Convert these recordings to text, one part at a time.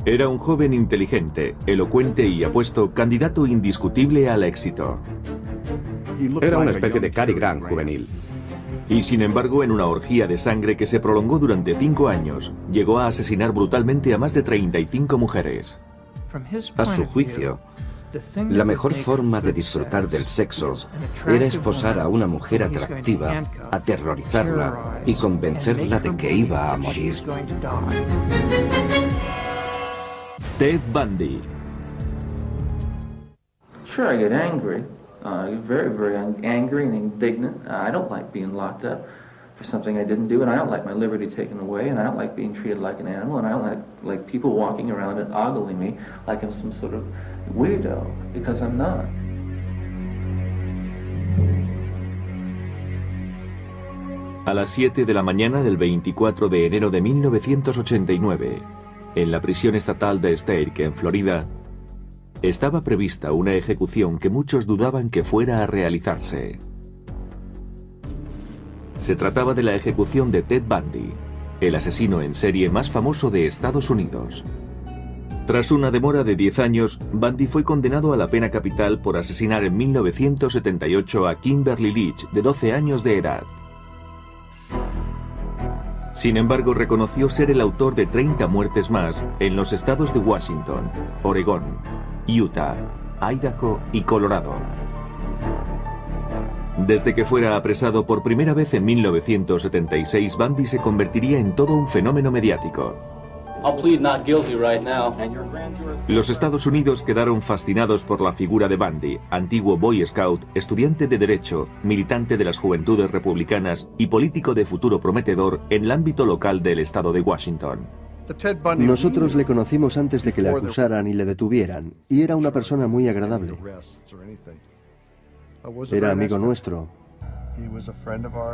Era un joven inteligente, elocuente y apuesto, candidato indiscutible al éxito. Era una especie de Cary Grant juvenil. Y sin embargo, en una orgía de sangre que se prolongó durante 5 años, llegó a asesinar brutalmente a más de 35 mujeres. A su juicio, la mejor forma de disfrutar del sexo era esposar a una mujer atractiva, aterrorizarla y convencerla de que iba a morir. Ted Bundy. Sure, I get angry. Very angry and indignant. I don't like being locked up for something I didn't do, and I don't like my liberty taken away, and I don't like being treated like an animal, and I don't like people walking around and ogling me like I'm some sort of weirdo, because I'm not. A las 7 de la mañana del 24 de enero de 1989, en la prisión estatal de Starke, en Florida, estaba prevista una ejecución que muchos dudaban que fuera a realizarse. Se trataba de la ejecución de Ted Bundy, el asesino en serie más famoso de Estados Unidos. Tras una demora de 10 años, Bundy fue condenado a la pena capital por asesinar en 1978 a Kimberly Leach, de 12 años de edad. Sin embargo, reconoció ser el autor de 30 muertes más en los estados de Washington, Oregón, Utah, Idaho y Colorado. Desde que fuera apresado por primera vez en 1976, Bundy se convertiría en todo un fenómeno mediático. Los Estados Unidos quedaron fascinados por la figura de Bundy, antiguo Boy Scout, estudiante de Derecho, militante de las Juventudes Republicanas y político de futuro prometedor en el ámbito local del estado de Washington. Nosotros le conocimos antes de que le acusaran y le detuvieran, y era una persona muy agradable. Era amigo nuestro.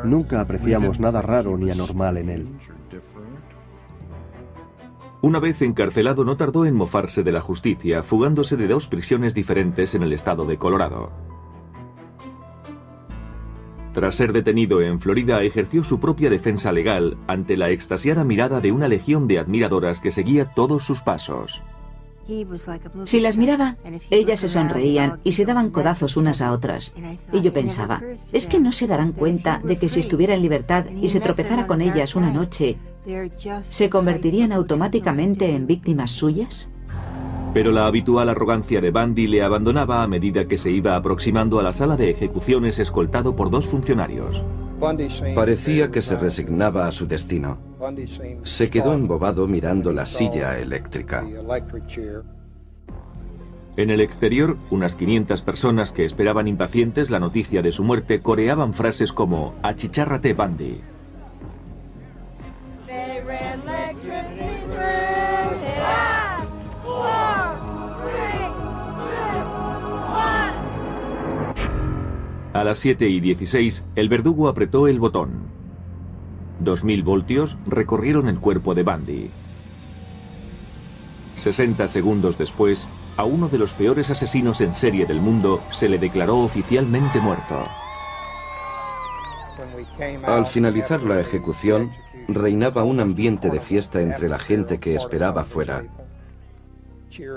Nunca apreciamos nada raro ni anormal en él. Una vez encarcelado, no tardó en mofarse de la justicia, fugándose de 2 prisiones diferentes en el estado de Colorado. Tras ser detenido en Florida, ejerció su propia defensa legal ante la extasiada mirada de una legión de admiradoras que seguía todos sus pasos. Si las miraba, ellas se sonreían y se daban codazos unas a otras. Y yo pensaba, ¿es que no se darán cuenta de que si estuviera en libertad y se tropezara con ellas una noche, se convertirían automáticamente en víctimas suyas? Pero la habitual arrogancia de Bundy le abandonaba a medida que se iba aproximando a la sala de ejecuciones escoltado por 2 funcionarios. Parecía que se resignaba a su destino. Se quedó embobado mirando la silla eléctrica. En el exterior, unas 500 personas que esperaban impacientes la noticia de su muerte coreaban frases como «Achichárrate, Bundy». A las 7:16, el verdugo apretó el botón. 2000 voltios recorrieron el cuerpo de Bundy. 60 segundos después, a uno de los peores asesinos en serie del mundo se le declaró oficialmente muerto. Al finalizar la ejecución, reinaba un ambiente de fiesta entre la gente que esperaba fuera.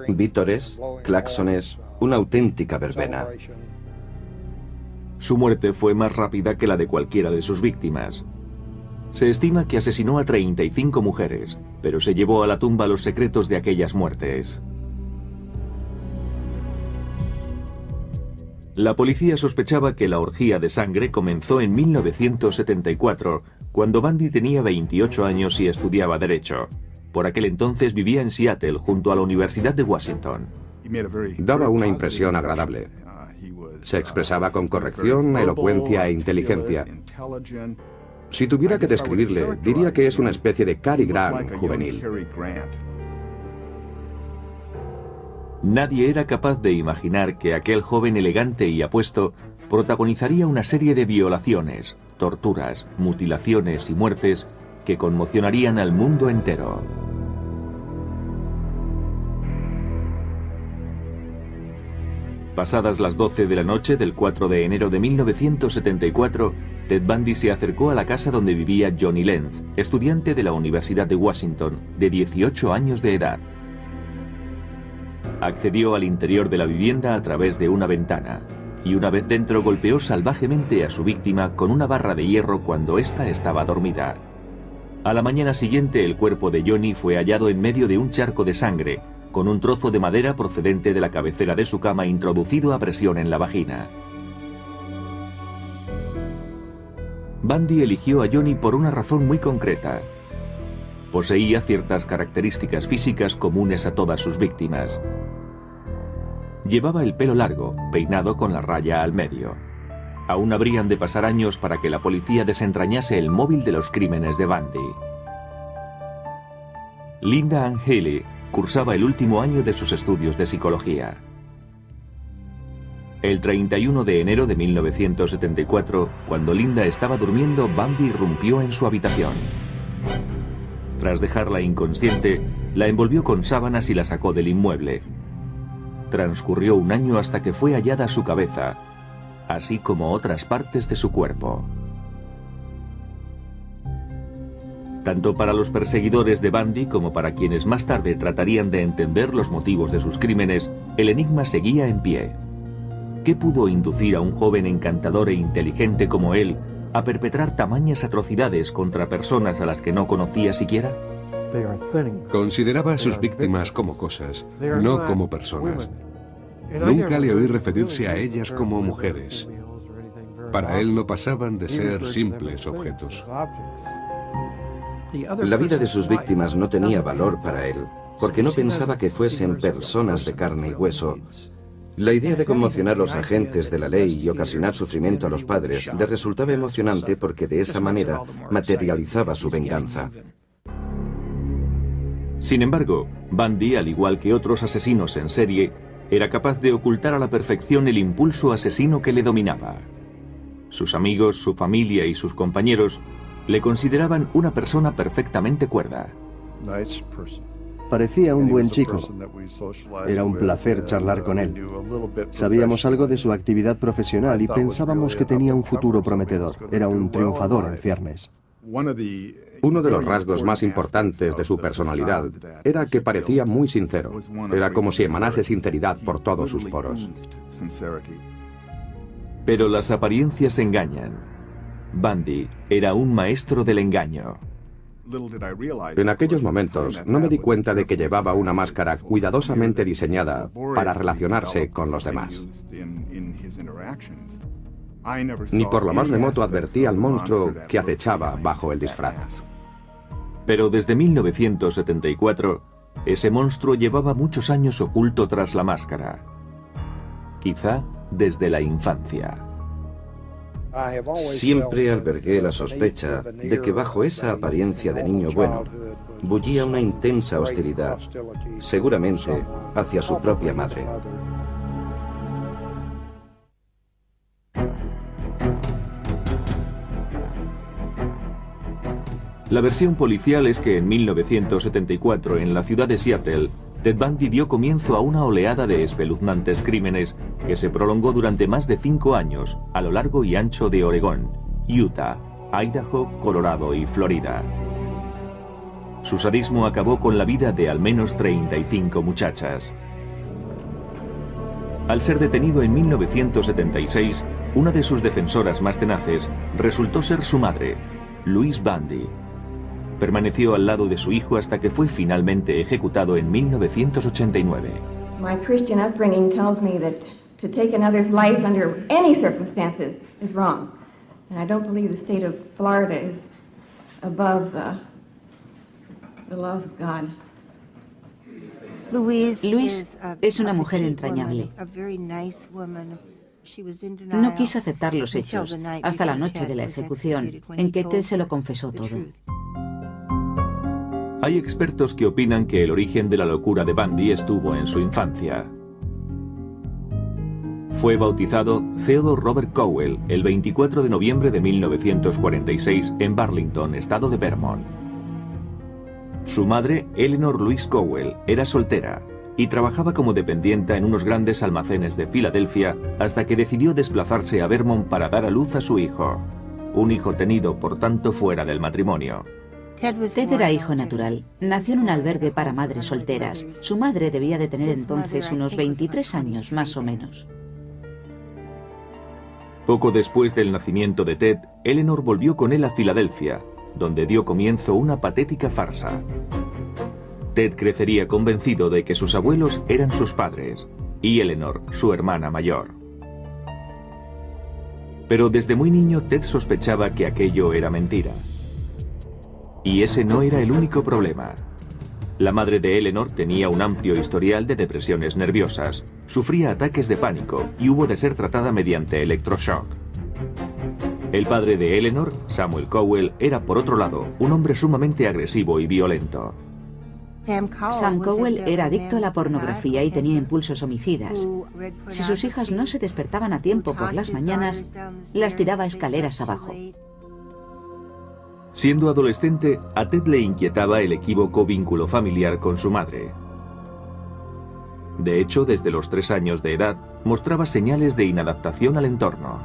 Vítores, claxones, una auténtica verbena. Su muerte fue más rápida que la de cualquiera de sus víctimas. Se estima que asesinó a 35 mujeres, pero se llevó a la tumba los secretos de aquellas muertes. La policía sospechaba que la orgía de sangre comenzó en 1974, cuando Bundy tenía 28 años y estudiaba Derecho. Por aquel entonces vivía en Seattle, junto a la Universidad de Washington. Daba una impresión agradable. Se expresaba con corrección, elocuencia e inteligencia. Si tuviera que describirle, diría que es una especie de Cary Grant juvenil. Nadie era capaz de imaginar que aquel joven elegante y apuesto protagonizaría una serie de violaciones, torturas, mutilaciones y muertes que conmocionarían al mundo entero. Pasadas las 12 de la noche del 4 de enero de 1974, Ted Bundy se acercó a la casa donde vivía Johnny Lenz, estudiante de la Universidad de Washington, de 18 años de edad. Accedió al interior de la vivienda a través de una ventana y una vez dentro golpeó salvajemente a su víctima con una barra de hierro cuando ésta estaba dormida. A la mañana siguiente el cuerpo de Johnny fue hallado en medio de un charco de sangre, con un trozo de madera procedente de la cabecera de su cama introducido a presión en la vagina. Bundy eligió a Johnny por una razón muy concreta. Poseía ciertas características físicas comunes a todas sus víctimas. Llevaba el pelo largo, peinado con la raya al medio. Aún habrían de pasar años para que la policía desentrañase el móvil de los crímenes de Bundy. Linda Ann Healy cursaba el último año de sus estudios de psicología. El 31 de enero de 1974, cuando Linda estaba durmiendo, Bundy irrumpió en su habitación. Tras dejarla inconsciente, la envolvió con sábanas y la sacó del inmueble. Transcurrió un año hasta que fue hallada su cabeza, así como otras partes de su cuerpo. Tanto para los perseguidores de Bundy como para quienes más tarde tratarían de entender los motivos de sus crímenes, el enigma seguía en pie. ¿Qué pudo inducir a un joven encantador e inteligente como él a perpetrar tamañas atrocidades contra personas a las que no conocía siquiera? Consideraba a sus víctimas como cosas, no como personas. Nunca le oí referirse a ellas como mujeres. Para él no pasaban de ser simples objetos. La vida de sus víctimas no tenía valor para él, porque no pensaba que fuesen personas de carne y hueso. La idea de conmocionar a los agentes de la ley y ocasionar sufrimiento a los padres le resultaba emocionante porque de esa manera materializaba su venganza. Sin embargo, Bundy, al igual que otros asesinos en serie, era capaz de ocultar a la perfección el impulso asesino que le dominaba. Sus amigos, su familia y sus compañeros le consideraban una persona perfectamente cuerda. Parecía un buen chico. Era un placer charlar con él. Sabíamos algo de su actividad profesional y pensábamos que tenía un futuro prometedor. Era un triunfador en ciernes. Uno de los rasgos más importantes de su personalidad era que parecía muy sincero. Era como si emanase sinceridad por todos sus poros. Pero las apariencias engañan. Bundy era un maestro del engaño. En aquellos momentos no me di cuenta de que llevaba una máscara cuidadosamente diseñada para relacionarse con los demás. Ni por lo más remoto advertí al monstruo que acechaba bajo el disfraz. Pero desde 1974, ese monstruo llevaba muchos años oculto tras la máscara. Quizá desde la infancia. Siempre albergué la sospecha de que bajo esa apariencia de niño bueno bullía una intensa hostilidad, seguramente hacia su propia madre. La versión policial es que en 1974, en la ciudad de Seattle, Ted Bundy dio comienzo a una oleada de espeluznantes crímenes que se prolongó durante más de 5 años a lo largo y ancho de Oregón, Utah, Idaho, Colorado y Florida. Su sadismo acabó con la vida de al menos 35 muchachas. Al ser detenido en 1976, una de sus defensoras más tenaces resultó ser su madre, Louise Bundy. Permaneció al lado de su hijo hasta que fue finalmente ejecutado en 1989. My Christian upbringing tells me that to take another's life under any circumstances is wrong. And I don't believe the state of Florida is above the laws of God. Louise es una mujer entrañable. No quiso aceptar los hechos hasta la noche de la ejecución, en que Ted se lo confesó todo. Hay expertos que opinan que el origen de la locura de Bundy estuvo en su infancia. Fue bautizado Theodore Robert Cowell el 24 de noviembre de 1946 en Burlington, estado de Vermont. Su madre, Eleanor Louise Cowell, era soltera y trabajaba como dependienta en unos grandes almacenes de Filadelfia hasta que decidió desplazarse a Vermont para dar a luz a su hijo, un hijo tenido, por tanto, fuera del matrimonio. Ted era hijo natural. Nació en un albergue para madres solteras. Su madre debía de tener entonces unos 23 años, más o menos. Poco después del nacimiento de Ted, Eleanor volvió con él a Filadelfia, donde dio comienzo una patética farsa. Ted crecería convencido de que sus abuelos eran sus padres, y Eleanor, su hermana mayor. Pero desde muy niño Ted sospechaba que aquello era mentira. Y ese no era el único problema. La madre de Eleanor tenía un amplio historial de depresiones nerviosas, sufría ataques de pánico y hubo de ser tratada mediante electroshock. El padre de Eleanor, Samuel Cowell, era por otro lado un hombre sumamente agresivo y violento. Sam Cowell era adicto a la pornografía y tenía impulsos homicidas. Si sus hijas no se despertaban a tiempo por las mañanas, las tiraba escaleras abajo. Siendo adolescente, a Ted le inquietaba el equívoco vínculo familiar con su madre. De hecho, desde los 3 años de edad, mostraba señales de inadaptación al entorno.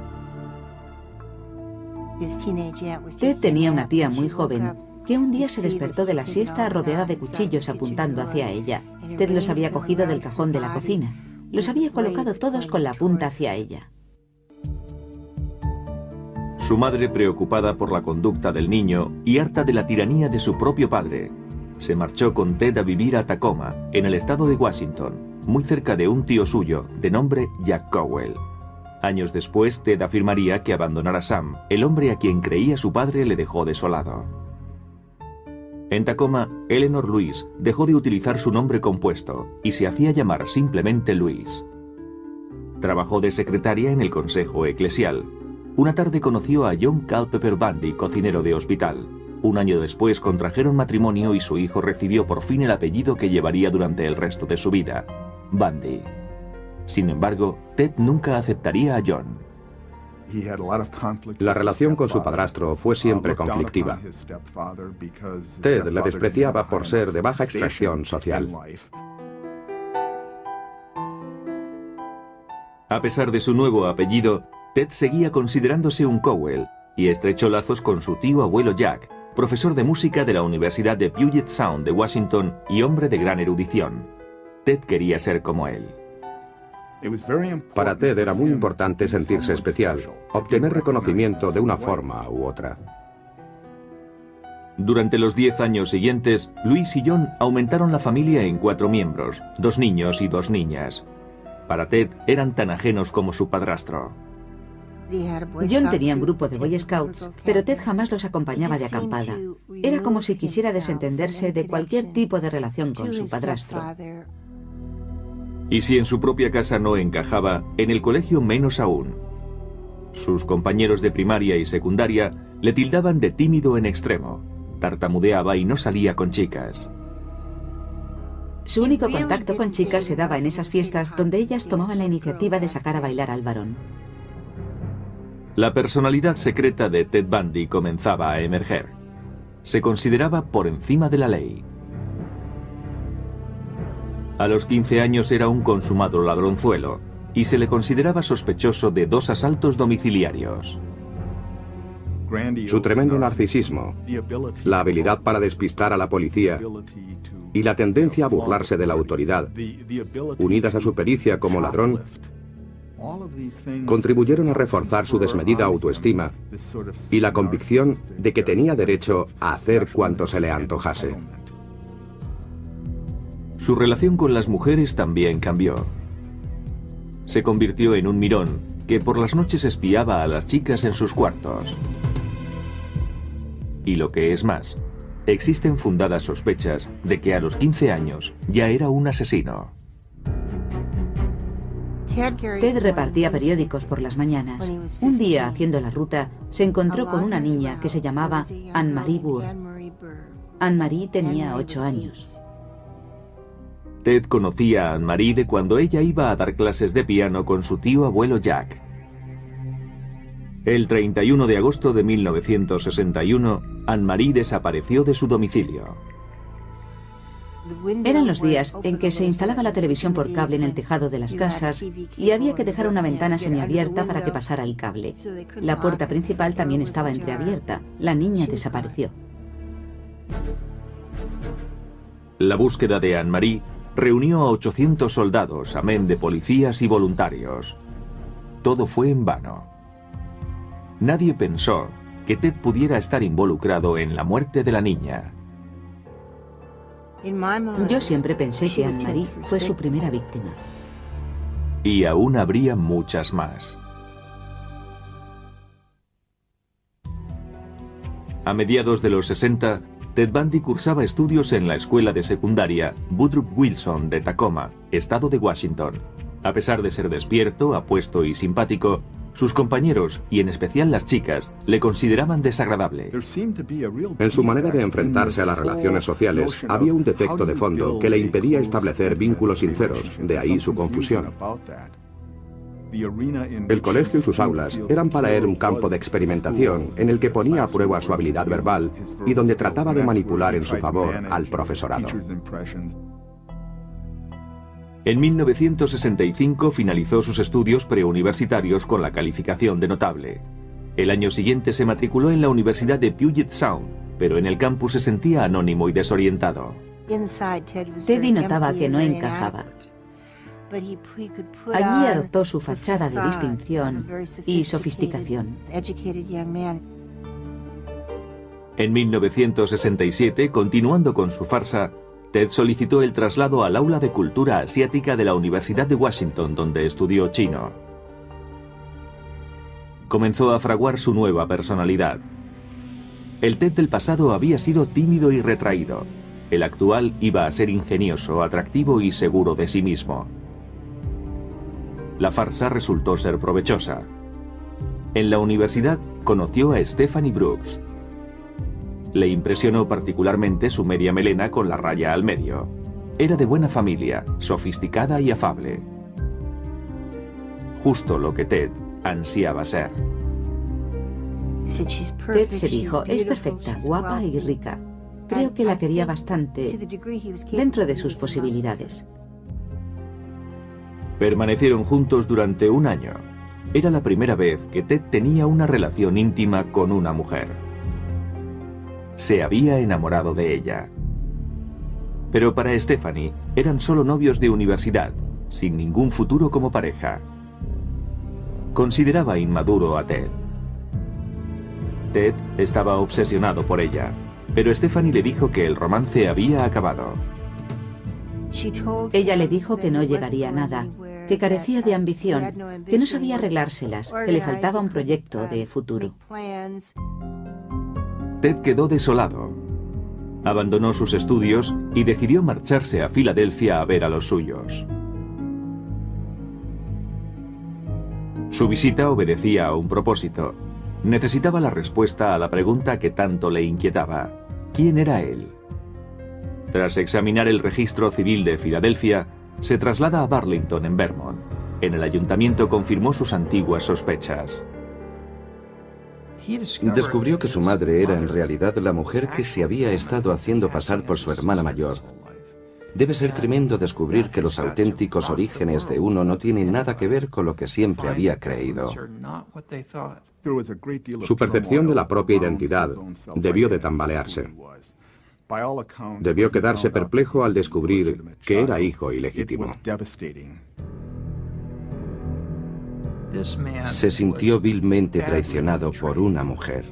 Ted tenía una tía muy joven que un día se despertó de la siesta rodeada de cuchillos apuntando hacia ella. Ted los había cogido del cajón de la cocina. Los había colocado todos con la punta hacia ella. Su madre, preocupada por la conducta del niño y harta de la tiranía de su propio padre, se marchó con Ted a vivir a Tacoma, en el estado de Washington, muy cerca de un tío suyo, de nombre Jack Cowell. Años después, Ted afirmaría que abandonar a Sam, el hombre a quien creía su padre, le dejó desolado. En Tacoma, Eleanor Louise dejó de utilizar su nombre compuesto y se hacía llamar simplemente Louise. Trabajó de secretaria en el consejo eclesial. Una tarde conoció a John Culpeper Bundy, cocinero de hospital. Un año después contrajeron matrimonio y su hijo recibió por fin el apellido que llevaría durante el resto de su vida, Bundy. Sin embargo, Ted nunca aceptaría a John. La relación con su padrastro fue siempre conflictiva. Ted le despreciaba por ser de baja extracción social. A pesar de su nuevo apellido, Ted seguía considerándose un Cowell y estrechó lazos con su tío abuelo Jack, profesor de música de la Universidad de Puget Sound de Washington y hombre de gran erudición. Ted quería ser como él. Para Ted era muy importante sentirse especial, obtener reconocimiento de una forma u otra. Durante los 10 años siguientes, Louise y John aumentaron la familia en 4 miembros, 2 niños y 2 niñas. Para Ted eran tan ajenos como su padrastro. John tenía un grupo de Boy Scouts, pero Ted jamás los acompañaba de acampada. Era como si quisiera desentenderse de cualquier tipo de relación con su padrastro. Y si en su propia casa no encajaba, en el colegio menos aún. Sus compañeros de primaria y secundaria le tildaban de tímido en extremo. Tartamudeaba y no salía con chicas. Su único contacto con chicas se daba en esas fiestas donde ellas tomaban la iniciativa de sacar a bailar al varón. La personalidad secreta de Ted Bundy comenzaba a emerger. Se consideraba por encima de la ley. A los 15 años era un consumado ladronzuelo y se le consideraba sospechoso de 2 asaltos domiciliarios. Su tremendo narcisismo, la habilidad para despistar a la policía y la tendencia a burlarse de la autoridad, unidas a su pericia como ladrón, contribuyeron a reforzar su desmedida autoestima y la convicción de que tenía derecho a hacer cuanto se le antojase. Su relación con las mujeres también cambió. Se convirtió en un mirón que por las noches espiaba a las chicas en sus cuartos. Y lo que es más, existen fundadas sospechas de que a los 15 años ya era un asesino. Ted repartía periódicos por las mañanas. Un día, haciendo la ruta, se encontró con una niña que se llamaba Anne-Marie Burr. Anne-Marie tenía 8 años. Ted conocía a Anne-Marie de cuando ella iba a dar clases de piano con su tío abuelo Jack. El 31 de agosto de 1961, Anne-Marie desapareció de su domicilio. Eran los días en que se instalaba la televisión por cable en el tejado de las casas y había que dejar una ventana semiabierta para que pasara el cable. La puerta principal también estaba entreabierta. La niña desapareció. La búsqueda de Anne-Marie reunió a 800 soldados, amén de policías y voluntarios. Todo fue en vano. Nadie pensó que Ted pudiera estar involucrado en la muerte de la niña. Yo siempre pensé que Anne-Marie fue su primera víctima. Y aún habría muchas más. A mediados de los 60, Ted Bundy cursaba estudios en la escuela de secundaria Woodrow Wilson de Tacoma, estado de Washington. A pesar de ser despierto, apuesto y simpático, sus compañeros, y en especial las chicas, le consideraban desagradable. En su manera de enfrentarse a las relaciones sociales, había un defecto de fondo que le impedía establecer vínculos sinceros, de ahí su confusión. El colegio y sus aulas eran para él un campo de experimentación en el que ponía a prueba su habilidad verbal y donde trataba de manipular en su favor al profesorado. En 1965 finalizó sus estudios preuniversitarios con la calificación de notable. El año siguiente se matriculó en la Universidad de Puget Sound, pero en el campus se sentía anónimo y desorientado. Teddy notaba que no encajaba. Allí adoptó su fachada de distinción y sofisticación. En 1967, continuando con su farsa, Ted solicitó el traslado al aula de cultura asiática de la Universidad de Washington, donde estudió chino. Comenzó a fraguar su nueva personalidad. El Ted del pasado había sido tímido y retraído. El actual iba a ser ingenioso, atractivo y seguro de sí mismo. La farsa resultó ser provechosa. En la universidad conoció a Stephanie Brooks. Le impresionó particularmente su media melena con la raya al medio. Era de buena familia, sofisticada y afable. Justo lo que Ted ansiaba ser. Ted se dijo, es perfecta, guapa y rica. Creo que la quería bastante, dentro de sus posibilidades. Permanecieron juntos durante un año. Era la primera vez que Ted tenía una relación íntima con una mujer. Se había enamorado de ella. Pero para Stephanie eran solo novios de universidad, sin ningún futuro como pareja. Consideraba inmaduro a Ted. Ted estaba obsesionado por ella, pero Stephanie le dijo que el romance había acabado. Ella le dijo que no llegaría a nada, que carecía de ambición, que no sabía arreglárselas, que le faltaba un proyecto de futuro. Ted quedó desolado. Abandonó sus estudios y decidió marcharse a Filadelfia a ver a los suyos. Su visita obedecía a un propósito. Necesitaba la respuesta a la pregunta que tanto le inquietaba. ¿Quién era él? Tras examinar el registro civil de Filadelfia, se traslada a Burlington, en Vermont. En el ayuntamiento confirmó sus antiguas sospechas. Descubrió que su madre era en realidad la mujer que se había estado haciendo pasar por su hermana mayor. Debe ser tremendo descubrir que los auténticos orígenes de uno no tienen nada que ver con lo que siempre había creído. Su percepción de la propia identidad debió de tambalearse. Debió quedarse perplejo al descubrir que era hijo ilegítimo. Se sintió vilmente traicionado por una mujer,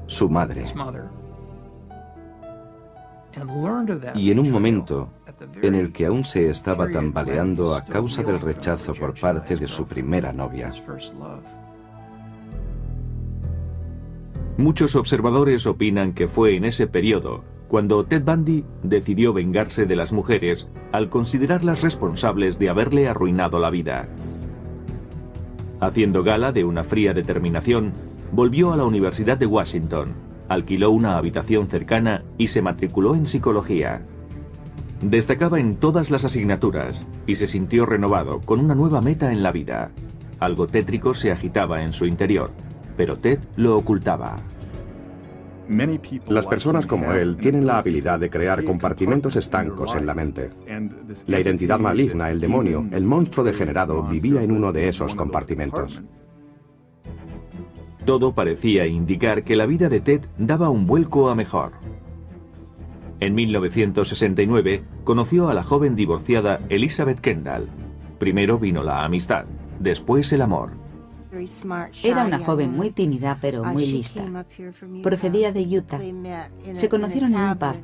su madre. Y en un momento en el que aún se estaba tambaleando a causa del rechazo por parte de su primera novia. Muchos observadores opinan que fue en ese periodo cuando Ted Bundy decidió vengarse de las mujeres al considerarlas responsables de haberle arruinado la vida. Haciendo gala de una fría determinación, volvió a la Universidad de Washington, alquiló una habitación cercana y se matriculó en psicología. Destacaba en todas las asignaturas y se sintió renovado con una nueva meta en la vida. Algo tétrico se agitaba en su interior, pero Ted lo ocultaba. Las personas como él tienen la habilidad de crear compartimentos estancos en la mente. La identidad maligna, el demonio, el monstruo degenerado vivía en uno de esos compartimentos. Todo parecía indicar que la vida de Ted daba un vuelco a mejor. En 1969 conoció a la joven divorciada Elizabeth Kendall. Primero vino la amistad, después el amor. Era una joven muy tímida pero muy lista. Procedía de Utah. Se conocieron en un pub.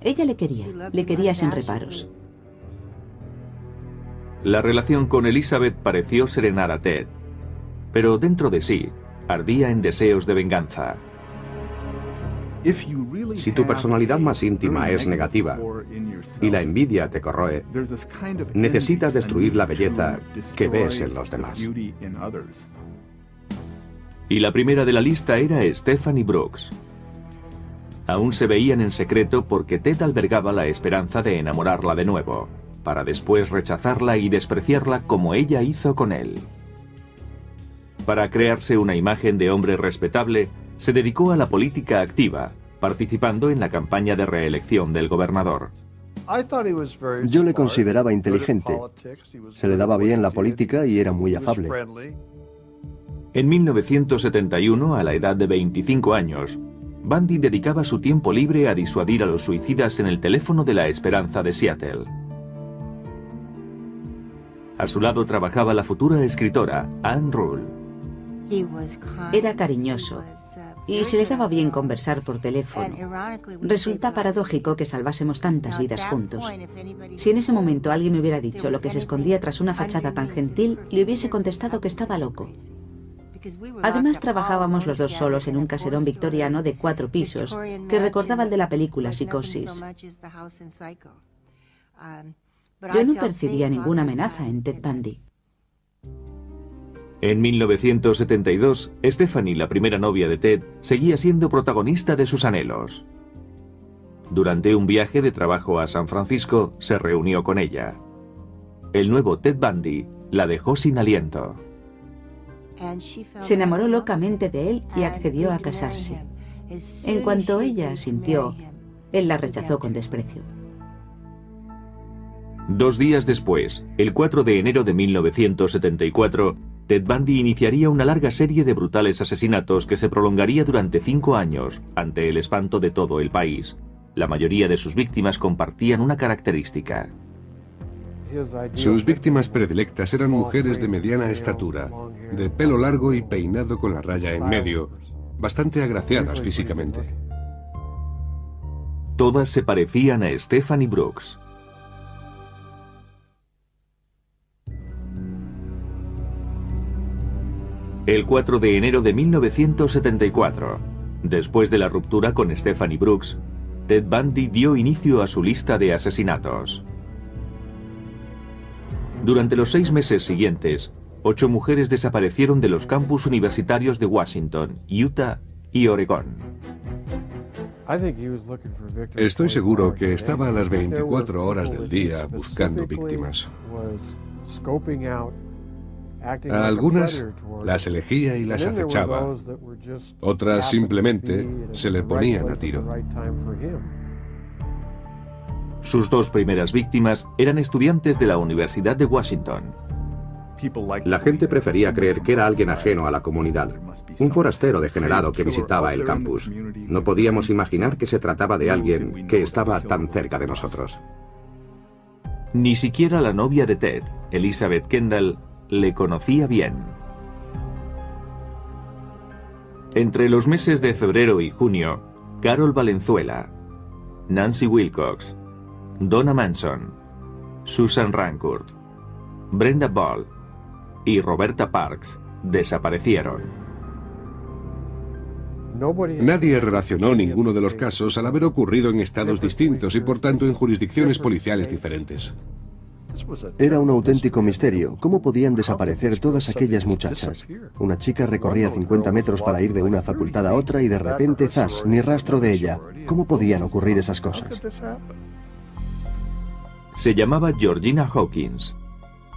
Ella le quería sin reparos. La relación con Elizabeth pareció serenar a Ted, pero dentro de sí ardía en deseos de venganza. Si tu personalidad más íntima es negativa y la envidia te corroe, necesitas destruir la belleza que ves en los demás. Y la primera de la lista era Stephanie Brooks. Aún se veían en secreto porque Ted albergaba la esperanza de enamorarla de nuevo, para después rechazarla y despreciarla como ella hizo con él. Para crearse una imagen de hombre respetable, se dedicó a la política activa, participando en la campaña de reelección del gobernador. Yo le consideraba inteligente. Se le daba bien la política y era muy afable. En 1971, a la edad de 25 años, Bundy dedicaba su tiempo libre a disuadir a los suicidas en el teléfono de la Esperanza de Seattle. A su lado trabajaba la futura escritora Anne Rule. Era cariñoso y se le daba bien conversar por teléfono. Resulta paradójico que salvásemos tantas vidas juntos. Si en ese momento alguien me hubiera dicho lo que se escondía tras una fachada tan gentil, le hubiese contestado que estaba loco. Además, trabajábamos los dos solos en un caserón victoriano de 4 pisos, que recordaba el de la película Psicosis. Yo no percibía ninguna amenaza en Ted Bundy. En 1972, Stephanie, la primera novia de Ted, seguía siendo protagonista de sus anhelos. Durante un viaje de trabajo a San Francisco, se reunió con ella. El nuevo Ted Bundy la dejó sin aliento. Se enamoró locamente de él y accedió a casarse. En cuanto ella asintió, él la rechazó con desprecio. 2 días después, el 4 de enero de 1974, Ted Bundy iniciaría una larga serie de brutales asesinatos que se prolongaría durante 5 años, ante el espanto de todo el país. La mayoría de sus víctimas compartían una característica. Sus víctimas predilectas eran mujeres de mediana estatura, de pelo largo y peinado con la raya en medio, bastante agraciadas físicamente. Todas se parecían a Stephanie Brooks. El 4 de enero de 1974, después de la ruptura con Stephanie Brooks, Ted Bundy dio inicio a su lista de asesinatos. Durante los 6 meses siguientes, 8 mujeres desaparecieron de los campus universitarios de Washington, Utah y Oregón. Estoy seguro que estaba a las 24 horas del día buscando víctimas. A algunas las elegía y las acechaba. Otras simplemente se le ponían a tiro. Sus 2 primeras víctimas eran estudiantes de la Universidad de Washington. La gente prefería creer que era alguien ajeno a la comunidad, un forastero degenerado que visitaba el campus. No podíamos imaginar que se trataba de alguien que estaba tan cerca de nosotros. Ni siquiera la novia de Ted, Elizabeth Kendall, le conocía bien. Entre los meses de febrero y junio, Carol Valenzuela, Nancy Wilcox, Donna Manson, Susan Rancourt, Brenda Ball y Roberta Parks desaparecieron. Nadie relacionó ninguno de los casos al haber ocurrido en estados distintos y por tanto en jurisdicciones policiales diferentes. Era un auténtico misterio. ¿Cómo podían desaparecer todas aquellas muchachas? Una chica recorría 50 metros para ir de una facultad a otra y de repente, ¡zas!, ni rastro de ella. ¿Cómo podían ocurrir esas cosas? Se llamaba Georgina Hawkins.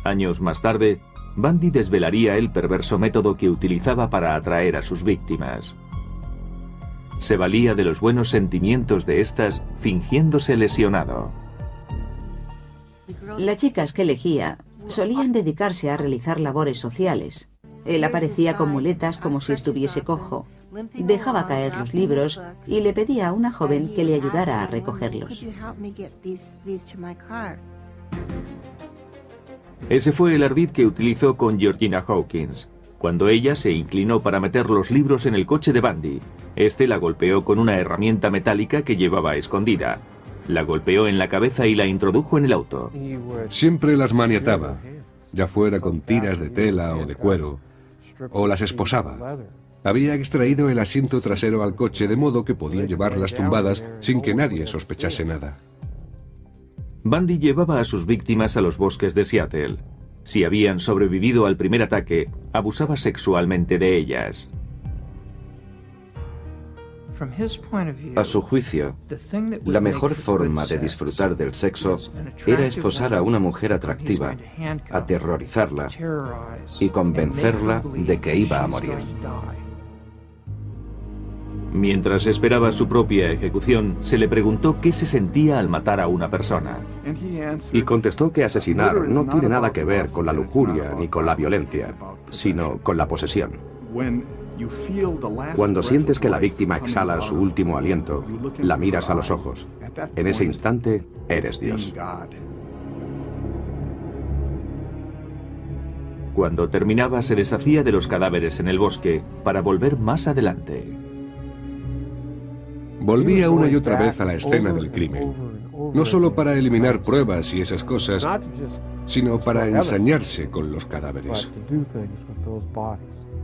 Años más tarde, Bundy desvelaría el perverso método que utilizaba para atraer a sus víctimas. Se valía de los buenos sentimientos de estas fingiéndose lesionado. Las chicas que elegía solían dedicarse a realizar labores sociales. Él aparecía con muletas como si estuviese cojo. Dejaba caer los libros y le pedía a una joven que le ayudara a recogerlos. Ese fue el ardid que utilizó con Georgina Hawkins. Cuando ella se inclinó para meter los libros en el coche de Bundy, este la golpeó con una herramienta metálica que llevaba escondida. La golpeó en la cabeza y la introdujo en el auto. Siempre las maniataba, ya fuera con tiras de tela o de cuero, o las esposaba. Había extraído el asiento trasero al coche de modo que podía llevarlas tumbadas sin que nadie sospechase nada. Bundy llevaba a sus víctimas a los bosques de Seattle. Si habían sobrevivido al primer ataque, abusaba sexualmente de ellas. A su juicio, la mejor forma de disfrutar del sexo era esposar a una mujer atractiva, aterrorizarla y convencerla de que iba a morir. Mientras esperaba su propia ejecución, se le preguntó qué se sentía al matar a una persona. Y contestó que asesinar no tiene nada que ver con la lujuria ni con la violencia, sino con la posesión. Cuando sientes que la víctima exhala su último aliento, la miras a los ojos. En ese instante, eres Dios. Cuando terminaba, se deshacía de los cadáveres en el bosque para volver más adelante. Volvía una y otra vez a la escena del crimen, no solo para eliminar pruebas y esas cosas, sino para ensañarse con los cadáveres.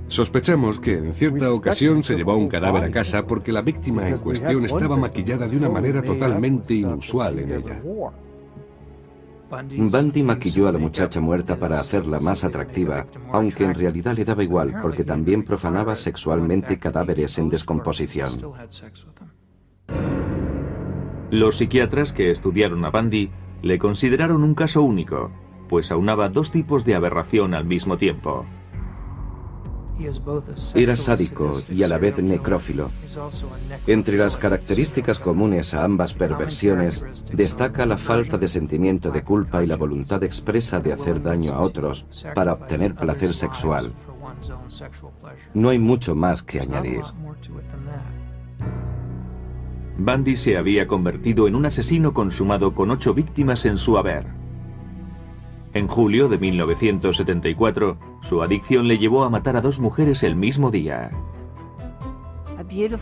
Sospechamos que en cierta ocasión se llevó un cadáver a casa porque la víctima en cuestión estaba maquillada de una manera totalmente inusual en ella. Bundy maquilló a la muchacha muerta para hacerla más atractiva, aunque en realidad le daba igual porque también profanaba sexualmente cadáveres en descomposición. Los psiquiatras que estudiaron a Bundy le consideraron un caso único, pues aunaba dos tipos de aberración al mismo tiempo. Era sádico y a la vez necrófilo. Entre las características comunes a ambas perversiones destaca la falta de sentimiento de culpa y la voluntad expresa de hacer daño a otros para obtener placer sexual. No hay mucho más que añadir. Bundy se había convertido en un asesino consumado con 8 víctimas en su haber. En julio de 1974, su adicción le llevó a matar a 2 mujeres el mismo día.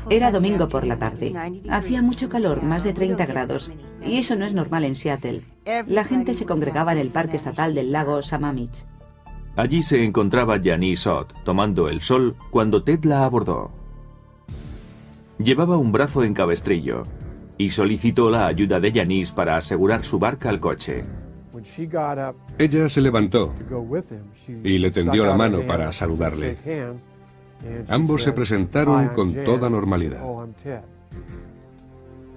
Era domingo por la tarde. Hacía mucho calor, más de 30 grados, y eso no es normal en Seattle. La gente se congregaba en el parque estatal del lago Sammamish. Allí se encontraba Janice Ott tomando el sol cuando Ted la abordó. Llevaba un brazo en cabestrillo y solicitó la ayuda de Janice para asegurar su barca al coche. Ella se levantó y le tendió la mano para saludarle. Ambos se presentaron con toda normalidad.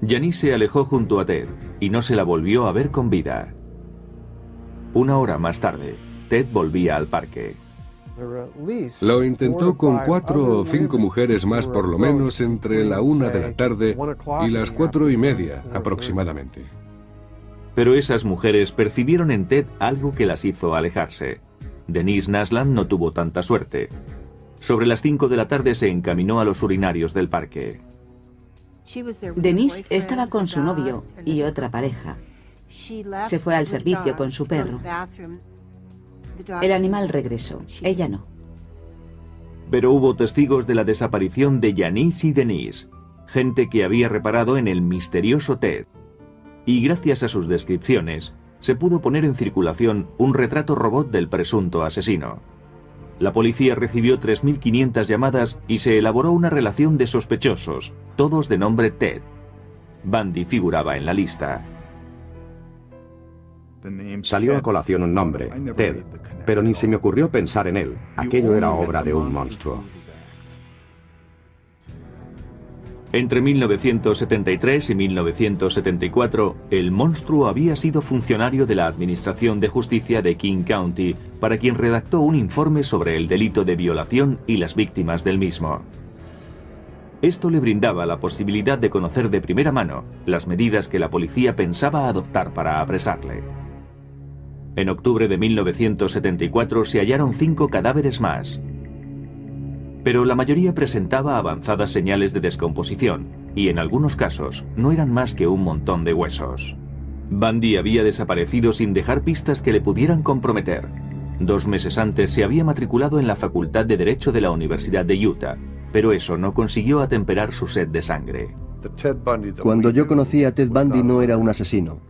Janice se alejó junto a Ted y no se la volvió a ver con vida. Una hora más tarde, Ted volvía al parque. Lo intentó con 4 o 5 mujeres más por lo menos entre la 1 de la tarde y las 4:30 aproximadamente. Pero esas mujeres percibieron en Ted algo que las hizo alejarse. Denise Naslund no tuvo tanta suerte. Sobre las 5 de la tarde se encaminó a los urinarios del parque. Denise estaba con su novio y otra pareja. Se fue al servicio con su perro. El animal regresó, ella no. Pero hubo testigos de la desaparición de Janice y Denise, gente que había reparado en el misterioso Ted. Y gracias a sus descripciones, se pudo poner en circulación un retrato robot del presunto asesino. La policía recibió 3.500 llamadas y se elaboró una relación de sospechosos, todos de nombre Ted. Bundy figuraba en la lista. Salió a colación un nombre, Ted, pero ni se me ocurrió pensar en él. Aquello era obra de un monstruo. Entre 1973 y 1974, el monstruo había sido funcionario de la Administración de Justicia de King County, para quien redactó un informe sobre el delito de violación y las víctimas del mismo. Esto le brindaba la posibilidad de conocer de primera mano las medidas que la policía pensaba adoptar para apresarle. En octubre de 1974 se hallaron 5 cadáveres más. pero la mayoría presentaba avanzadas señales de descomposición y en algunos casos no eran más que un montón de huesos. Bundy había desaparecido sin dejar pistas que le pudieran comprometer. 2 meses antes se había matriculado en la Facultad de Derecho de la Universidad de Utah, pero eso no consiguió atemperar su sed de sangre. Cuando yo conocí a Ted Bundy no era un asesino,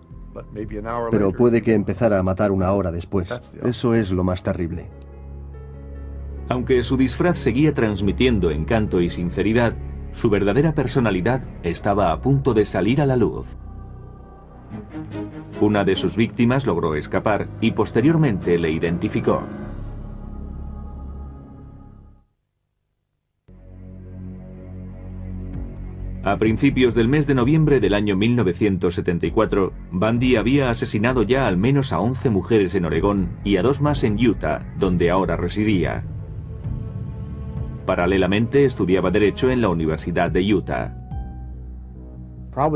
pero puede que empezara a matar una hora después. Eso es lo más terrible. Aunque su disfraz seguía transmitiendo encanto y sinceridad, su verdadera personalidad estaba a punto de salir a la luz. Una de sus víctimas logró escapar y posteriormente le identificó. A principios del mes de noviembre del año 1974, Bundy había asesinado ya al menos a 11 mujeres en Oregón y a 2 más en Utah, donde ahora residía. Paralelamente estudiaba Derecho en la Universidad de Utah.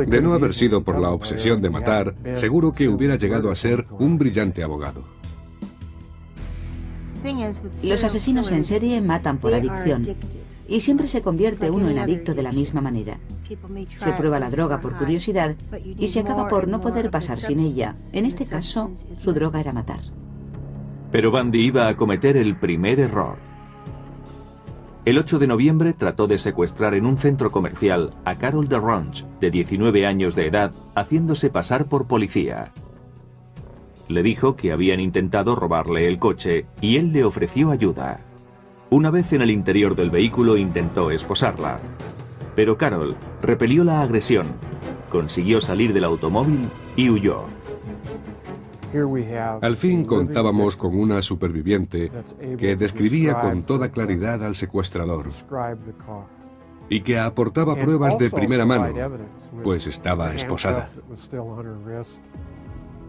De no haber sido por la obsesión de matar, seguro que hubiera llegado a ser un brillante abogado. Los asesinos en serie matan por adicción. Y siempre se convierte uno en adicto de la misma manera. Se prueba la droga por curiosidad y se acaba por no poder pasar sin ella. En este caso, su droga era matar. Pero Bundy iba a cometer el primer error. El 8 de noviembre trató de secuestrar en un centro comercial a Carol DeRonch, de 19 años de edad, haciéndose pasar por policía. Le dijo que habían intentado robarle el coche y él le ofreció ayuda. Una vez en el interior del vehículo intentó esposarla, pero Carol repelió la agresión, consiguió salir del automóvil y huyó. Al fin contábamos con una superviviente que describía con toda claridad al secuestrador y que aportaba pruebas de primera mano, pues estaba esposada.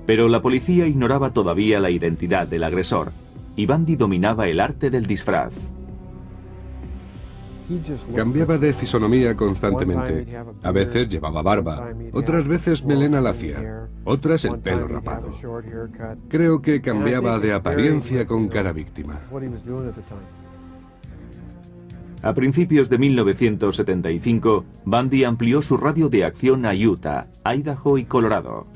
Pero la policía ignoraba todavía la identidad del agresor, y Bundy dominaba el arte del disfraz. Cambiaba de fisonomía constantemente. A veces llevaba barba, otras veces melena lacia, otras el pelo rapado. Creo que cambiaba de apariencia con cada víctima. A principios de 1975, Bundy amplió su radio de acción a Utah, Idaho y Colorado.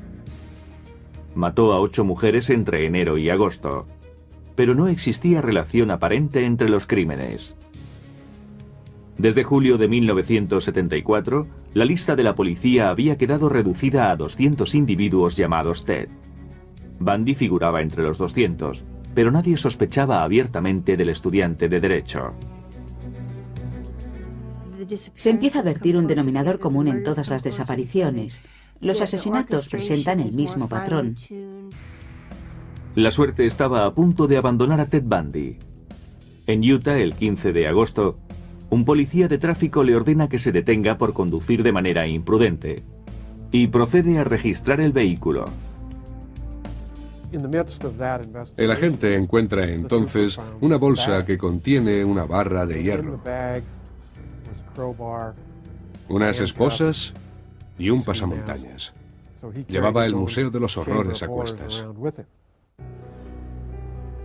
Mató a 8 mujeres entre enero y agosto, pero no existía relación aparente entre los crímenes. Desde julio de 1974, la lista de la policía había quedado reducida a 200 individuos llamados Ted. Bundy figuraba entre los 200, pero nadie sospechaba abiertamente del estudiante de Derecho. Se empieza a advertir un denominador común en todas las desapariciones. Los asesinatos presentan el mismo patrón. La suerte estaba a punto de abandonar a Ted Bundy. En Utah, el 15 de agosto, un policía de tráfico le ordena que se detenga por conducir de manera imprudente y procede a registrar el vehículo. El agente encuentra entonces una bolsa que contiene una barra de hierro, unas esposas y un pasamontañas. Llevaba el Museo de los Horrores a cuestas.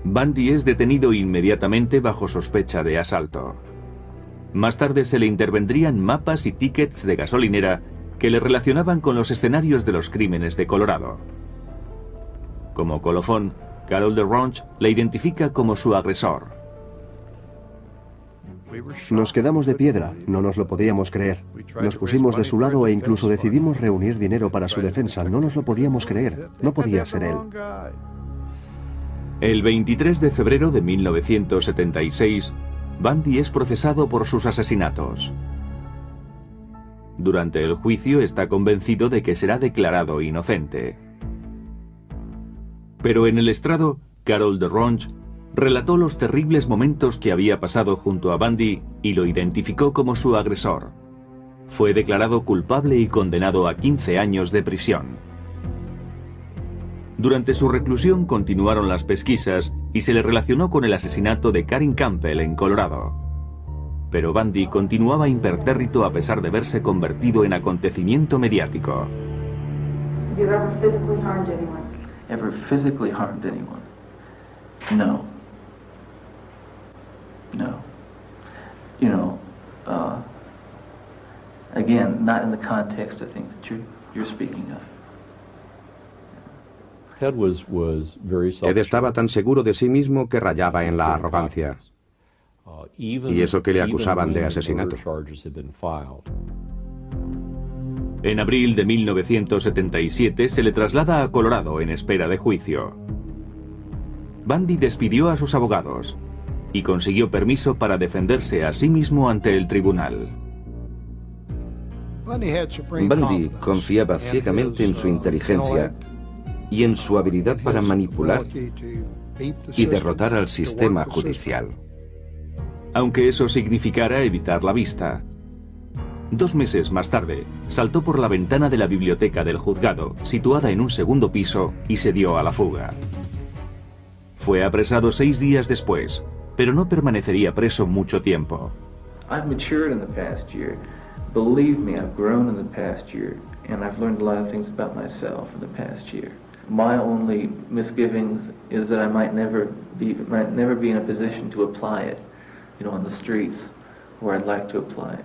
Bundy es detenido inmediatamente bajo sospecha de asalto. Más tarde se le intervendrían mapas y tickets de gasolinera que le relacionaban con los escenarios de los crímenes de Colorado. Como colofón, Carol DeRonch le identifica como su agresor. Nos quedamos de piedra, no nos lo podíamos creer. Nos pusimos de su lado e incluso decidimos reunir dinero para su defensa. No nos lo podíamos creer, no podía ser él. El 23 de febrero de 1976, Bundy es procesado por sus asesinatos. Durante el juicio está convencido de que será declarado inocente. Pero en el estrado, Carol DeRonch relató los terribles momentos que había pasado junto a Bundy y lo identificó como su agresor. Fue declarado culpable y condenado a 15 años de prisión. Durante su reclusión continuaron las pesquisas y se le relacionó con el asesinato de Karen Campbell en Colorado. Pero Bundy continuaba impertérrito a pesar de verse convertido en acontecimiento mediático. Have you ever physically harmed anyone? Ever physically harmed anyone? No. No. You Again, not in the context of things that you're speaking of. Ted estaba tan seguro de sí mismo que rayaba en la arrogancia. Y eso que le acusaban de asesinato. En abril de 1977 se le traslada a Colorado en espera de juicio. Bundy despidió a sus abogados y consiguió permiso para defenderse a sí mismo ante el tribunal. Bundy confiaba ciegamente en su inteligencia y en su habilidad para manipular y derrotar al sistema judicial. Aunque eso significara evitar la vista. 2 meses más tarde, saltó por la ventana de la biblioteca del juzgado, situada en un segundo piso, y se dio a la fuga. Fue apresado 6 días después, pero no permanecería preso mucho tiempo. I've matured in the past year. Believe me, I've grown in the past year, and I've learned a lot of things about myself in the past year. My only misgivings is that I might never be in a position to apply it, on the streets where I'd like to apply it.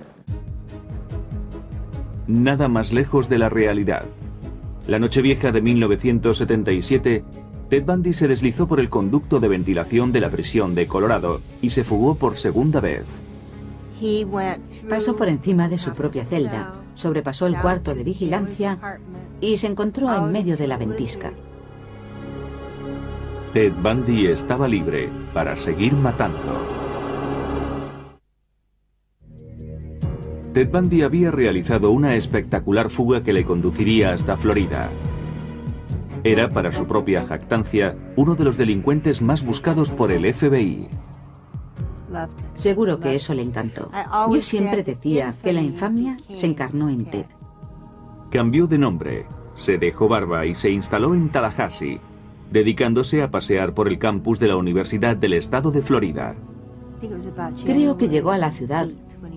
Nada más lejos de la realidad. La Nochevieja de 1977, Ted Bundy se deslizó por el conducto de ventilación de la prisión de Colorado y se fugó por segunda vez. Pasó por encima de su propia celda, sobrepasó el cuarto de vigilancia y se encontró en medio de la ventisca. Ted Bundy estaba libre para seguir matando. Ted Bundy había realizado una espectacular fuga que le conduciría hasta Florida. Era, para su propia jactancia, uno de los delincuentes más buscados por el FBI. Seguro que eso le encantó. Yo siempre decía que la infamia se encarnó en Ted. Cambió de nombre, se dejó barba y se instaló en Tallahassee, dedicándose a pasear por el campus de la Universidad del Estado de Florida. Creo que llegó a la ciudad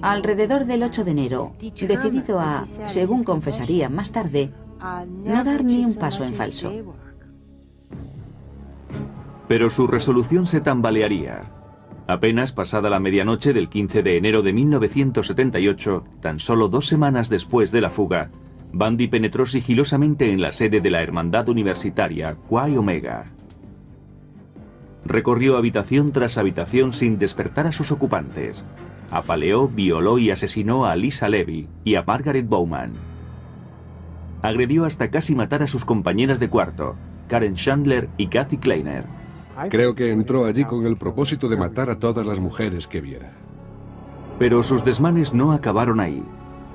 alrededor del 8 de enero, decidido a, según confesaría más tarde, no dar ni un paso en falso. Pero su resolución se tambalearía. Apenas pasada la medianoche del 15 de enero de 1978, tan solo 2 semanas después de la fuga, Bundy penetró sigilosamente en la sede de la Hermandad Universitaria Chi Omega. Recorrió habitación tras habitación sin despertar a sus ocupantes. Apaleó, violó y asesinó a Lisa Levy y a Margaret Bowman. Agredió hasta casi matar a sus compañeras de cuarto, Karen Chandler y Kathy Kleiner. Creo que entró allí con el propósito de matar a todas las mujeres que viera. Pero sus desmanes no acabaron ahí.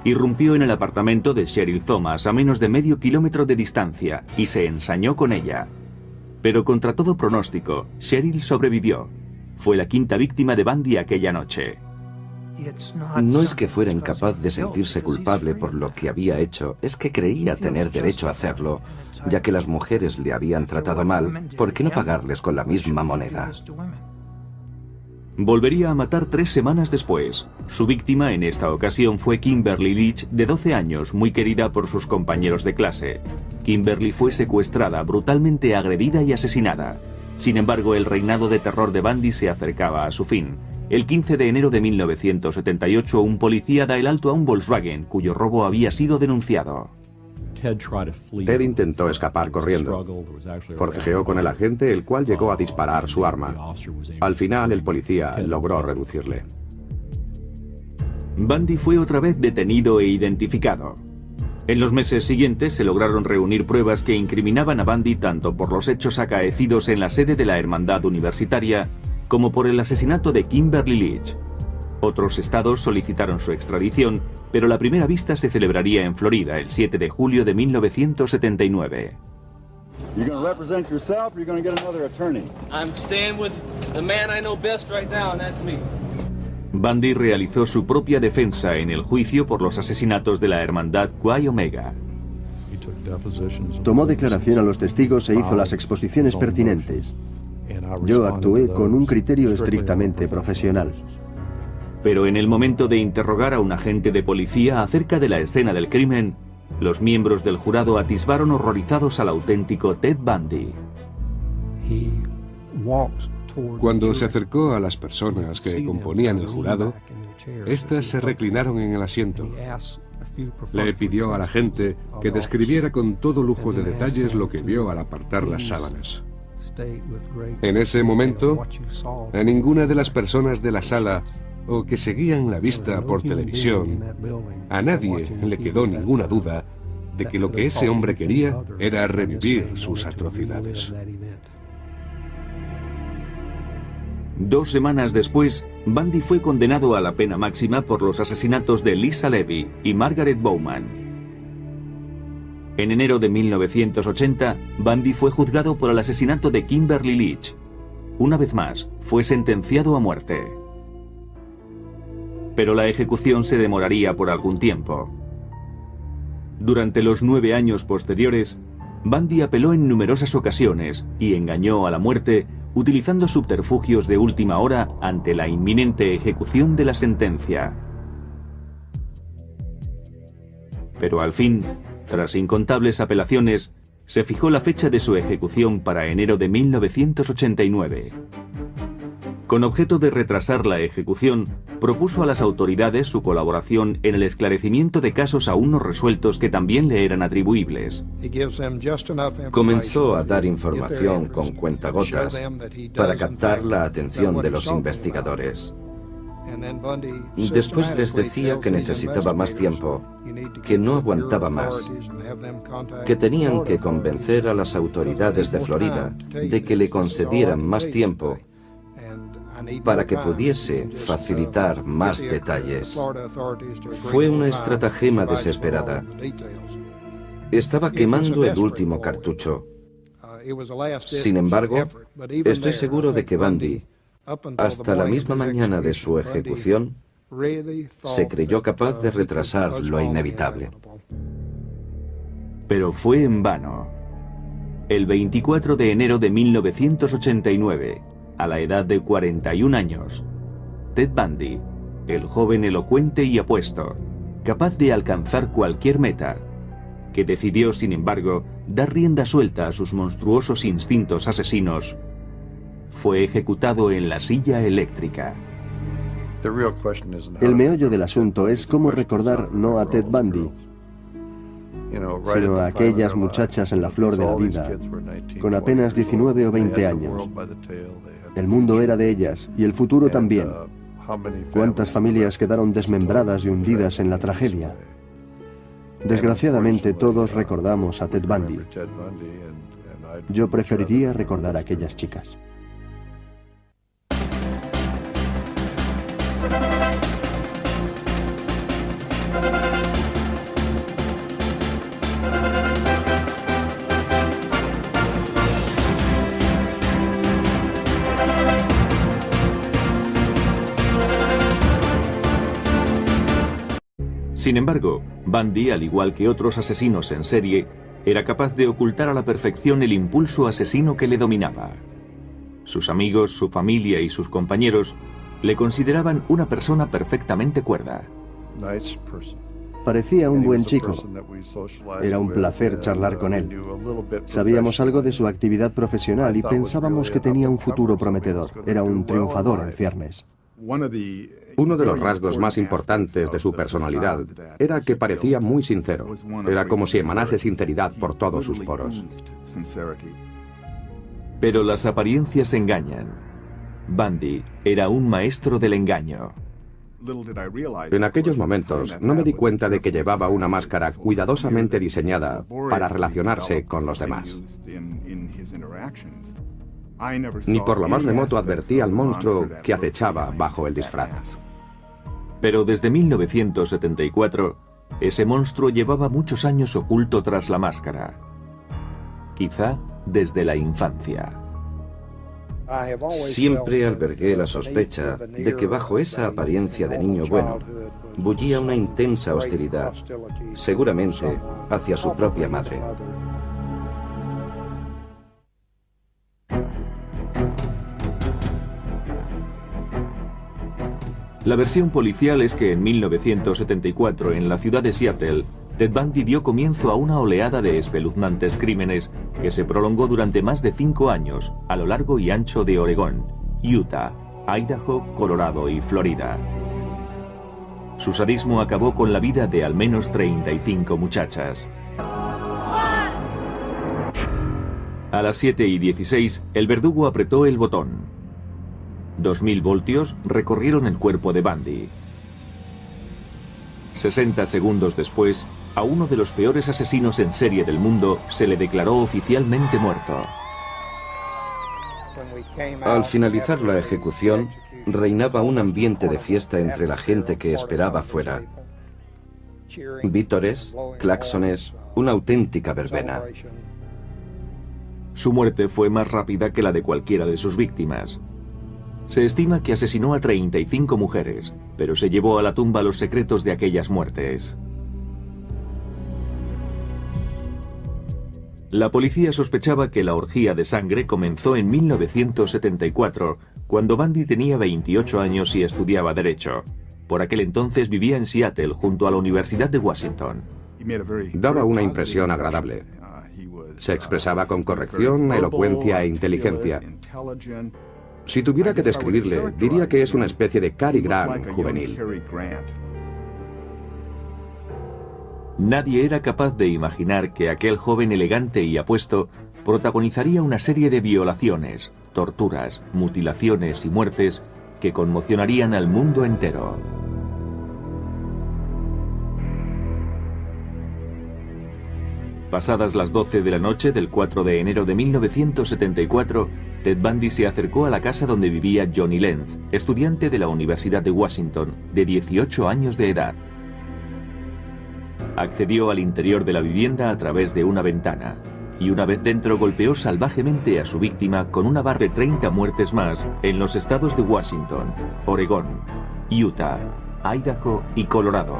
Irrumpió en el apartamento de Cheryl Thomas a menos de medio kilómetro de distancia y se ensañó con ella. Pero contra todo pronóstico, Cheryl sobrevivió. Fue la 5ª víctima de Bundy aquella noche. No es que fuera incapaz de sentirse culpable por lo que había hecho, es que creía tener derecho a hacerlo, ya que las mujeres le habían tratado mal, ¿por qué no pagarles con la misma moneda? Volvería a matar 3 semanas después. Su víctima en esta ocasión fue Kimberly Leach, de 12 años, muy querida por sus compañeros de clase. Kimberly fue secuestrada, brutalmente agredida y asesinada. Sin embargo, el reinado de terror de Bundy se acercaba a su fin. El 15 de enero de 1978, un policía da el alto a un Volkswagen, cuyo robo había sido denunciado. Ted intentó escapar corriendo. Forcejeó con el agente, el cual llegó a disparar su arma. Al final, el policía logró reducirle. Bundy fue otra vez detenido e identificado. En los meses siguientes se lograron reunir pruebas que incriminaban a Bundy tanto por los hechos acaecidos en la sede de la Hermandad Universitaria como por el asesinato de Kimberly Leach. Otros estados solicitaron su extradición, pero la primera vista se celebraría en Florida el 7 de julio de 1979. Bundy realizó su propia defensa en el juicio por los asesinatos de la Hermandad Chi Omega. Tomó declaración a los testigos e hizo las exposiciones pertinentes. Yo actué con un criterio estrictamente profesional. Pero en el momento de interrogar a un agente de policía acerca de la escena del crimen, los miembros del jurado atisbaron horrorizados al auténtico Ted Bundy. Cuando se acercó a las personas que componían el jurado, Estas se reclinaron en el asiento. Le pidió a la gente que describiera con todo lujo de detalles lo que vio al apartar las sábanas. En ese momento, a ninguna de las personas de la sala o que seguían la vista por televisión, a nadie le quedó ninguna duda de que lo que ese hombre quería era revivir sus atrocidades. 2 semanas después, Bundy fue condenado a la pena máxima por los asesinatos de Lisa Levy y Margaret Bowman. En enero de 1980, Bundy fue juzgado por el asesinato de Kimberly Leach. Una vez más, fue sentenciado a muerte. Pero la ejecución se demoraría por algún tiempo. Durante los 9 años posteriores, Bundy apeló en numerosas ocasiones y engañó a la muerte utilizando subterfugios de última hora ante la inminente ejecución de la sentencia. Pero al fin, tras incontables apelaciones, se fijó la fecha de su ejecución para enero de 1989. Con objeto de retrasar la ejecución, propuso a las autoridades su colaboración en el esclarecimiento de casos aún no resueltos que también le eran atribuibles. Comenzó a dar información con cuentagotas para captar la atención de los investigadores. Después les decía que necesitaba más tiempo, que no aguantaba más, que tenían que convencer a las autoridades de Florida de que le concedieran más tiempo para que pudiese facilitar más detalles. Fue una estratagema desesperada. Estaba quemando el último cartucho. Sin embargo, estoy seguro de que Bundy, hasta la misma mañana de su ejecución, se creyó capaz de retrasar lo inevitable. Pero fue en vano. El 24 de enero de 1989, a la edad de 41 años, Ted Bundy, el joven elocuente y apuesto, capaz de alcanzar cualquier meta, que decidió, sin embargo, dar rienda suelta a sus monstruosos instintos asesinos, fue ejecutado en la silla eléctrica. El meollo del asunto es cómo recordar no a Ted Bundy, sino a aquellas muchachas en la flor de la vida, con apenas 19 o 20 años. El mundo era de ellas, y el futuro también. ¿Cuántas familias quedaron desmembradas y hundidas en la tragedia? Desgraciadamente todos recordamos a Ted Bundy. Yo preferiría recordar a aquellas chicas. Sin embargo, Bundy, al igual que otros asesinos en serie, era capaz de ocultar a la perfección el impulso asesino que le dominaba. Sus amigos, su familia y sus compañeros le consideraban una persona perfectamente cuerda. Parecía un buen chico. Era un placer charlar con él. Sabíamos algo de su actividad profesional y pensábamos que tenía un futuro prometedor. Era un triunfador en ciernes. Uno de los rasgos más importantes de su personalidad era que parecía muy sincero. Era como si emanase sinceridad por todos sus poros. Pero las apariencias engañan. Bundy era un maestro del engaño. En aquellos momentos no me di cuenta de que llevaba una máscara cuidadosamente diseñada para relacionarse con los demás. Ni por lo más remoto advertí al monstruo que acechaba bajo el disfraz. Pero desde 1974, ese monstruo llevaba muchos años oculto tras la máscara. Quizá desde la infancia. Siempre albergué la sospecha de que bajo esa apariencia de niño bueno bullía una intensa hostilidad, seguramente hacia su propia madre. La versión policial es que en 1974, en la ciudad de Seattle, Ted Bundy dio comienzo a una oleada de espeluznantes crímenes que se prolongó durante más de 5 años a lo largo y ancho de Oregón, Utah, Idaho, Colorado y Florida. Su sadismo acabó con la vida de al menos 35 muchachas. A las 7:16, el verdugo apretó el botón. 2000 voltios recorrieron el cuerpo de Bundy. 60 segundos después, a uno de los peores asesinos en serie del mundo se le declaró oficialmente muerto. Al finalizar la ejecución, reinaba un ambiente de fiesta entre la gente que esperaba fuera. Vítores, claxones, una auténtica verbena. Su muerte fue más rápida que la de cualquiera de sus víctimas. Se estima que asesinó a 35 mujeres, pero se llevó a la tumba los secretos de aquellas muertes. La policía sospechaba que la orgía de sangre comenzó en 1974, cuando Bundy tenía 28 años y estudiaba Derecho. Por aquel entonces vivía en Seattle, junto a la Universidad de Washington. Daba una impresión agradable. Se expresaba con corrección, elocuencia e inteligencia. Si tuviera que describirle, diría que es una especie de Cary Grant juvenil. Nadie era capaz de imaginar que aquel joven elegante y apuesto protagonizaría una serie de violaciones, torturas, mutilaciones y muertes que conmocionarían al mundo entero. Pasadas las 12 de la noche del 4 de enero de 1974, Ted Bundy se acercó a la casa donde vivía Johnny Lenz, estudiante de la Universidad de Washington, de 18 años de edad. Accedió al interior de la vivienda a través de una ventana, y una vez dentro golpeó salvajemente a su víctima con una barra de 30 muertes más en los estados de Washington, Oregón, Utah, Idaho y Colorado.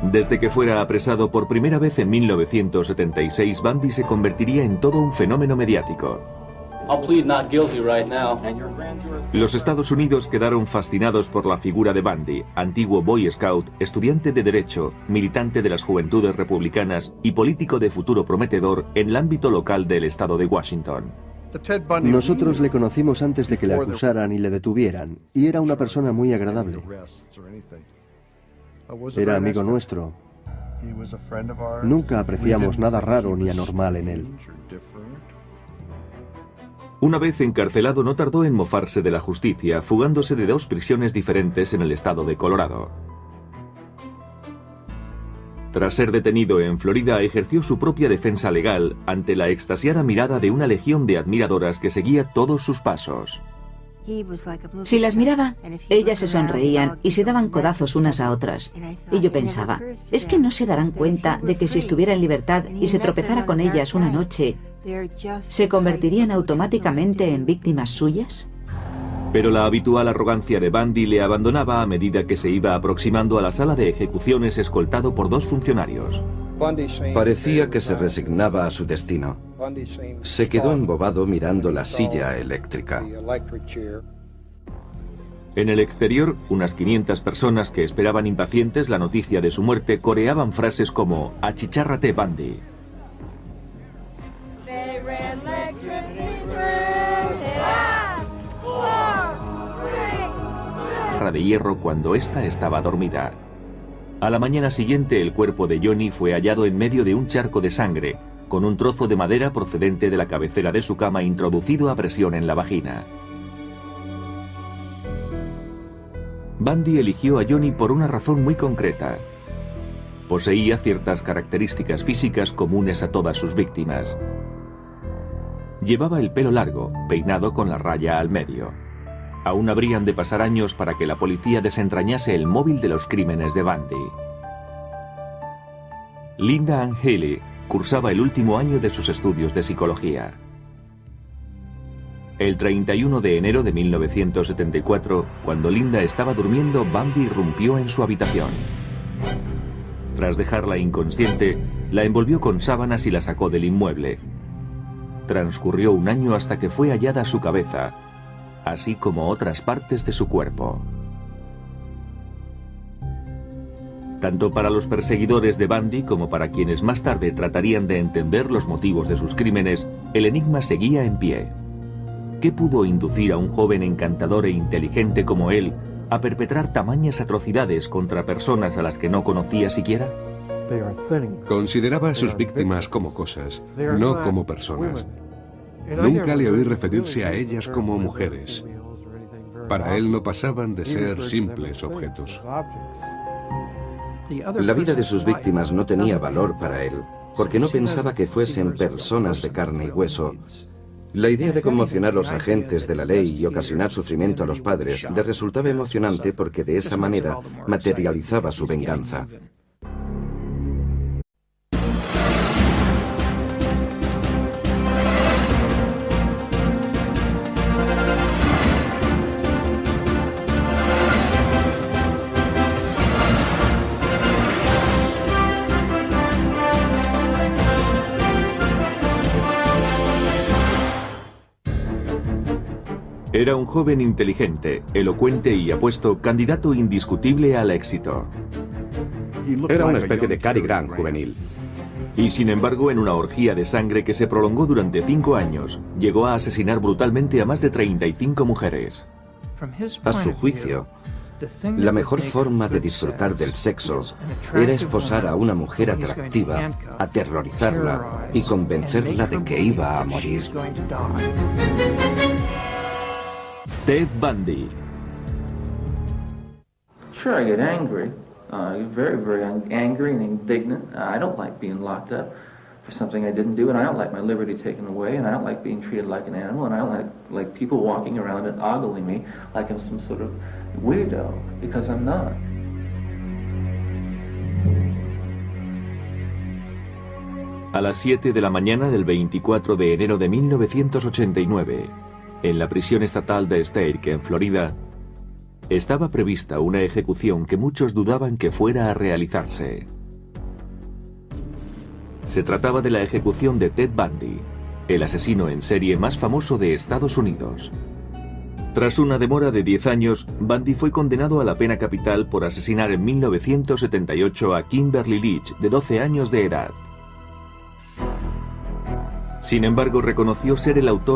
Desde que fuera apresado por primera vez en 1976, Bundy se convertiría en todo un fenómeno mediático. Los Estados Unidos quedaron fascinados por la figura de Bundy, antiguo Boy Scout, estudiante de Derecho, militante de las Juventudes Republicanas y político de futuro prometedor en el ámbito local del estado de Washington. Nosotros le conocimos antes de que le acusaran y le detuvieran, y era una persona muy agradable. Era amigo nuestro. Nunca apreciamos nada raro ni anormal en él. Una vez encarcelado, no tardó en mofarse de la justicia, fugándose de 2 prisiones diferentes en el estado de Colorado. Tras ser detenido en Florida, ejerció su propia defensa legal ante la extasiada mirada de una legión de admiradoras que seguía todos sus pasos. Si las miraba, ellas se sonreían y se daban codazos unas a otras. Y yo pensaba, ¿es que no se darán cuenta de que si estuviera en libertad y se tropezara con ellas una noche, se convertirían automáticamente en víctimas suyas? Pero la habitual arrogancia de Bundy le abandonaba a medida que se iba aproximando a la sala de ejecuciones escoltado por 2 funcionarios. Parecía que se resignaba a su destino. Se quedó embobado mirando la silla eléctrica. En el exterior, unas 500 personas que esperaban impacientes la noticia de su muerte coreaban frases como «Achichárrate, Bundy». De hierro cuando ésta estaba dormida. A la mañana siguiente, el cuerpo de Johnny fue hallado en medio de un charco de sangre, con un trozo de madera procedente de la cabecera de su cama introducido a presión en la vagina. Bundy eligió a Johnny por una razón muy concreta. Poseía ciertas características físicas comunes a todas sus víctimas. Llevaba el pelo largo, peinado con la raya al medio. Aún habrían de pasar años para que la policía desentrañase el móvil de los crímenes de Bundy. Linda Ann Healy cursaba el último año de sus estudios de psicología. El 31 de enero de 1974, cuando Linda estaba durmiendo, Bundy irrumpió en su habitación. Tras dejarla inconsciente, la envolvió con sábanas y la sacó del inmueble. Transcurrió un año hasta que fue hallada su cabeza, así como otras partes de su cuerpo. Tanto para los perseguidores de Bundy como para quienes más tarde tratarían de entender los motivos de sus crímenes, el enigma seguía en pie. ¿Qué pudo inducir a un joven encantador e inteligente como él a perpetrar tamañas atrocidades contra personas a las que no conocía siquiera? Consideraba a sus víctimas como cosas, no como personas. Nunca le oí referirse a ellas como mujeres. Para él no pasaban de ser simples objetos. La vida de sus víctimas no tenía valor para él, porque no pensaba que fuesen personas de carne y hueso. La idea de conmocionar a los agentes de la ley y ocasionar sufrimiento a los padres le resultaba emocionante porque de esa manera materializaba su venganza. Era un joven inteligente, elocuente y apuesto candidato indiscutible al éxito. Era una especie de Cary Grant juvenil. Y sin embargo, en una orgía de sangre que se prolongó durante 5 años, llegó a asesinar brutalmente a más de 35 mujeres. A su juicio, la mejor forma de disfrutar del sexo era esposar a una mujer atractiva, aterrorizarla y convencerla de que iba a morir. Ted Bundy. Sure, I get angry, very angry and indignant. I don't like being locked up for something I didn't do, and I don't like my liberty taken away, and I don't like being treated like an animal, and I don't like people walking around and ogling me like I'm some sort of weirdo, because I'm not. A las 7 de la mañana del 24 de enero de 1989, en la prisión estatal de Stake, en Florida, estaba prevista una ejecución que muchos dudaban que fuera a realizarse. Se trataba de la ejecución de Ted Bundy, el asesino en serie más famoso de Estados Unidos. Tras una demora de 10 años, Bundy fue condenado a la pena capital por asesinar en 1978 a Kimberly Leach, de 12 años de edad. Sin embargo, reconoció ser el autor